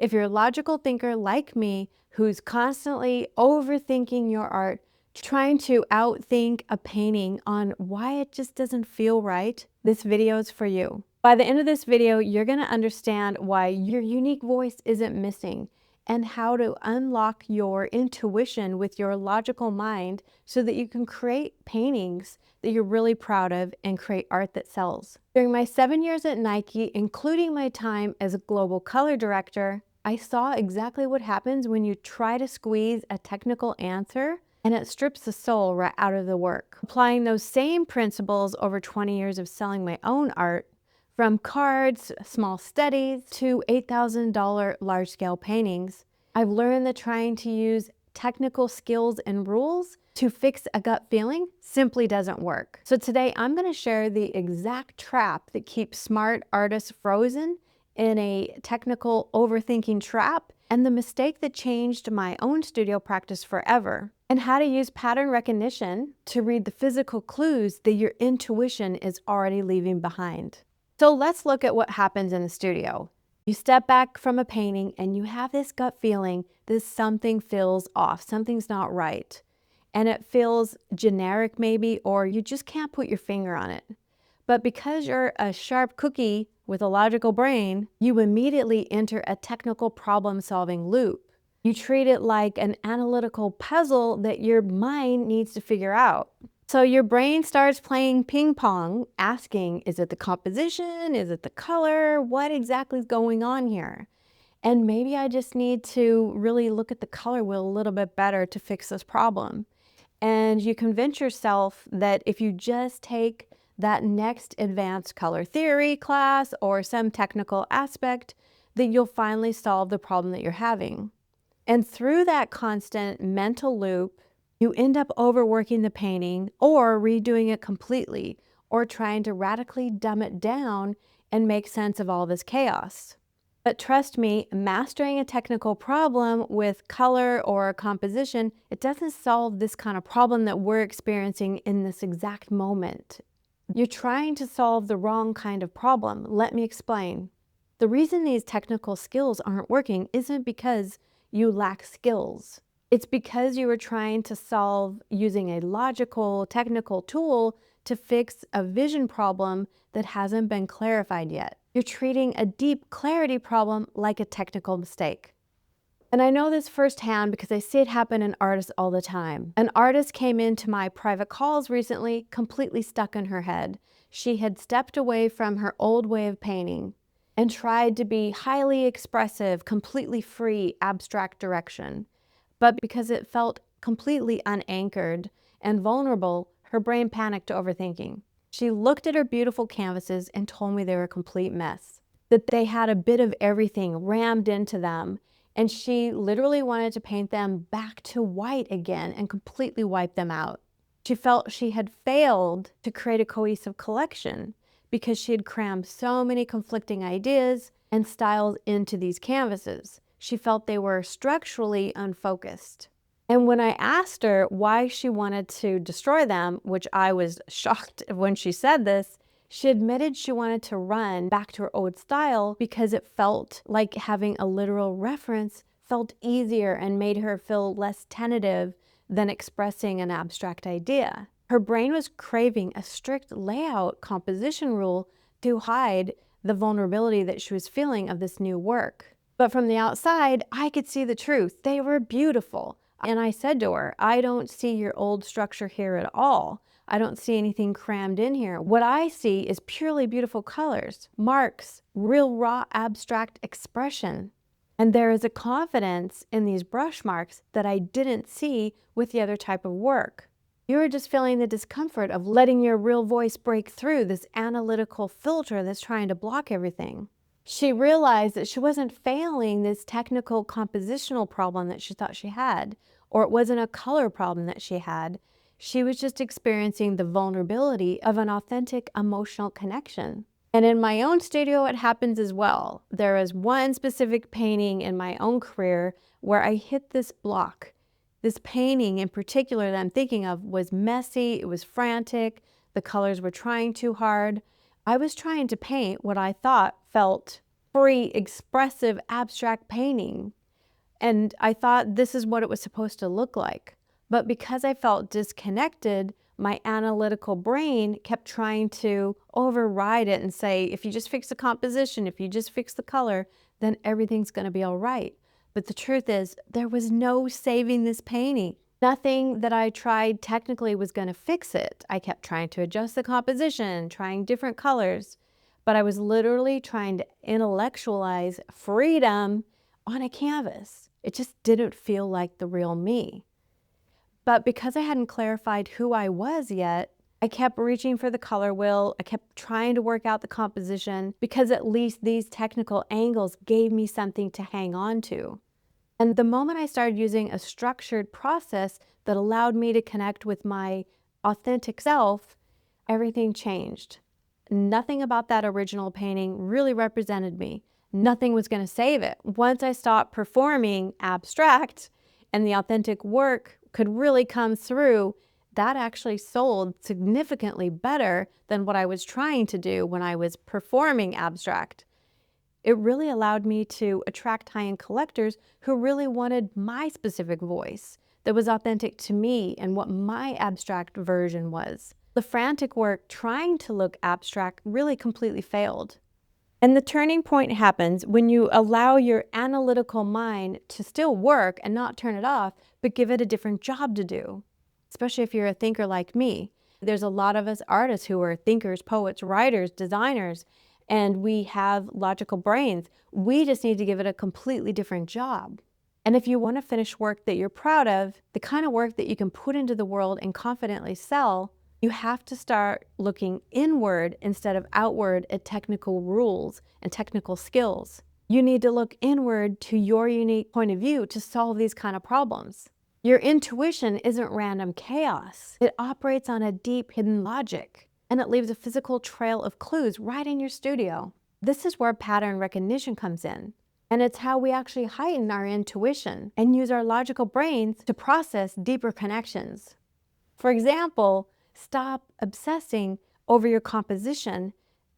If you're a logical thinker like me, who's constantly overthinking your art, trying to outthink a painting on why it just doesn't feel right, this video is for you. By the end of this video, you're going to understand why your unique voice isn't missing and how to unlock your intuition with your logical mind so that you can create paintings that you're really proud of and create art that sells. During my 7 years at Nike, including my time as a global color director, I saw exactly what happens when you try to squeeze a technical answer and it strips the soul right out of the work. Applying those same principles over 20 years of selling my own art, from cards, small studies, to $8,000 large-scale paintings, I've learned that trying to use technical skills and rules to fix a gut feeling simply doesn't work. So today I'm going to share the exact trap that keeps smart artists frozen in a technical overthinking trap, and the mistake that changed my own studio practice forever, and how to use pattern recognition to read the physical clues that your intuition is already leaving behind. So let's look at what happens in the studio. You step back from a painting and you have this gut feeling that something feels off, something's not right. And it feels generic maybe, or you just can't put your finger on it. But because you're a sharp cookie with a logical brain, you immediately enter a technical problem-solving loop. You treat it like an analytical puzzle that your mind needs to figure out. So your brain starts playing ping pong, asking, is it the composition? Is it the color? What exactly is going on here? And maybe I just need to really look at the color wheel a little bit better to fix this problem. And you convince yourself that if you just take that next advanced color theory class or some technical aspect, that you'll finally solve the problem that you're having. And through that constant mental loop, you end up overworking the painting or redoing it completely or trying to radically dumb it down and make sense of all this chaos. But trust me, mastering a technical problem with color or composition, it doesn't solve this kind of problem that we're experiencing in this exact moment. You're trying to solve the wrong kind of problem. Let me explain. The reason these technical skills aren't working isn't because you lack skills. It's because you were trying to solve using a logical, technical tool to fix a vision problem that hasn't been clarified yet. You're treating a deep clarity problem like a technical mistake. And I know this firsthand because I see it happen in artists all the time. An artist came into my private calls recently completely stuck in her head. She had stepped away from her old way of painting and tried to be highly expressive, completely free, abstract direction. But because it felt completely unanchored and vulnerable, her brain panicked to overthinking. She looked at her beautiful canvases and told me they were a complete mess, that they had a bit of everything rammed into them, and she literally wanted to paint them back to white again and completely wipe them out. She felt she had failed to create a cohesive collection because she had crammed so many conflicting ideas and styles into these canvases. She felt they were structurally unfocused. And when I asked her why she wanted to destroy them, which I was shocked when she said this, she admitted she wanted to run back to her old style because it felt like having a literal reference felt easier and made her feel less tentative than expressing an abstract idea. Her brain was craving a strict layout composition rule to hide the vulnerability that she was feeling of this new work. But from the outside, I could see the truth. They were beautiful. And I said to her, I don't see your old structure here at all. I don't see anything crammed in here. What I see is purely beautiful colors, marks, real raw abstract expression. And there is a confidence in these brush marks that I didn't see with the other type of work. You're just feeling the discomfort of letting your real voice break through this analytical filter that's trying to block everything. She realized that she wasn't failing this technical compositional problem that she thought she had, or it wasn't a color problem that she had. She was just experiencing the vulnerability of an authentic emotional connection. And in my own studio, it happens as well. There is one specific painting in my own career where I hit this block. This painting in particular that I'm thinking of was messy, it was frantic, the colors were trying too hard. I was trying to paint what I thought felt free, expressive, abstract painting. And I thought this is what it was supposed to look like. But because I felt disconnected, my analytical brain kept trying to override it and say, if you just fix the composition, if you just fix the color, then everything's going to be all right. But the truth is, there was no saving this painting. Nothing that I tried technically was going to fix it. I kept trying to adjust the composition, trying different colors, but I was literally trying to intellectualize freedom on a canvas. It just didn't feel like the real me. But because I hadn't clarified who I was yet, I kept reaching for the color wheel. I kept trying to work out the composition because at least these technical angles gave me something to hang on to. And the moment I started using a structured process that allowed me to connect with my authentic self, everything changed. Nothing about that original painting really represented me. Nothing was going to save it. Once I stopped performing abstract and the authentic work could really come through, that actually sold significantly better than what I was trying to do when I was performing abstract. It really allowed me to attract high-end collectors who really wanted my specific voice that was authentic to me and what my abstract version was. The frantic work trying to look abstract really completely failed. And the turning point happens when you allow your analytical mind to still work and not turn it off, but give it a different job to do. Especially if you're a thinker like me. There's a lot of us artists who are thinkers, poets, writers, designers, and we have logical brains. We just need to give it a completely different job. And if you want to finish work that you're proud of, the kind of work that you can put into the world and confidently sell, you have to start looking inward instead of outward at technical rules and technical skills. You need to look inward to your unique point of view to solve these kind of problems. Your intuition isn't random chaos. It operates on a deep hidden logic, and it leaves a physical trail of clues right in your studio. This is where pattern recognition comes in. And it's how we actually heighten our intuition and use our logical brains to process deeper connections. For example, stop obsessing over your composition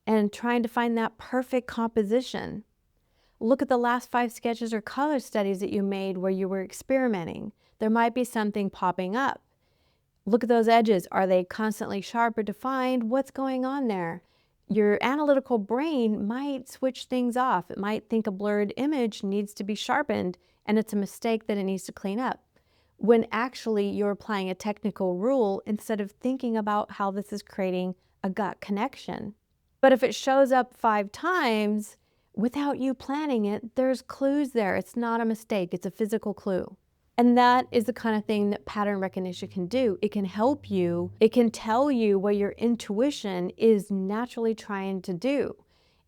and trying to find that perfect composition. Look at the last 5 sketches or color studies that you made where you were experimenting. There might be something popping up. Look at those edges. Are they constantly sharp or defined? What's going on there? Your analytical brain might switch things off. It might think a blurred image needs to be sharpened and it's a mistake that it needs to clean up, when actually you're applying a technical rule instead of thinking about how this is creating a gut connection. But if it shows up 5 times without you planning it, there's clues there. It's not a mistake. It's a physical clue. And that is the kind of thing that pattern recognition can do. It can help you. It can tell you what your intuition is naturally trying to do.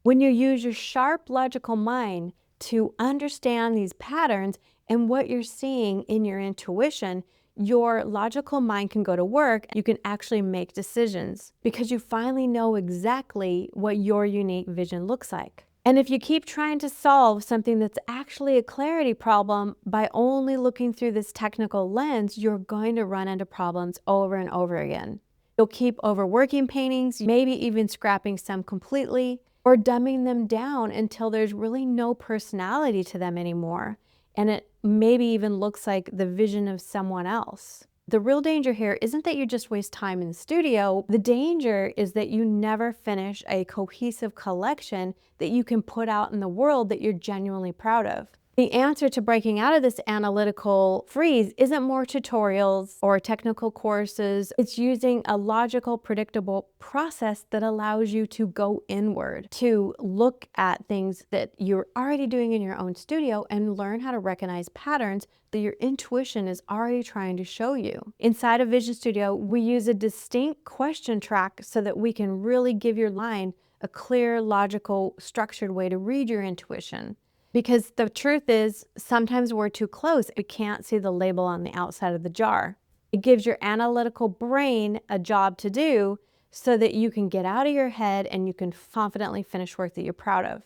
When you use your sharp logical mind to understand these patterns and what you're seeing in your intuition, your logical mind can go to work. You can actually make decisions because you finally know exactly what your unique vision looks like. And if you keep trying to solve something that's actually a clarity problem by only looking through this technical lens, you're going to run into problems over and over again. You'll keep overworking paintings, maybe even scrapping some completely, or dumbing them down until there's really no personality to them anymore, and it maybe even looks like the vision of someone else. The real danger here isn't that you just waste time in the studio. The danger is that you never finish a cohesive collection that you can put out in the world that you're genuinely proud of. The answer to breaking out of this analytical freeze isn't more tutorials or technical courses. It's using a logical, predictable process that allows you to go inward, to look at things that you're already doing in your own studio and learn how to recognize patterns that your intuition is already trying to show you. Inside of Vision Studio, we use a distinct question track so that we can really give your line a clear, logical, structured way to read your intuition. Because the truth is, sometimes we're too close. We can't see the label on the outside of the jar. It gives your analytical brain a job to do so that you can get out of your head and you can confidently finish work that you're proud of.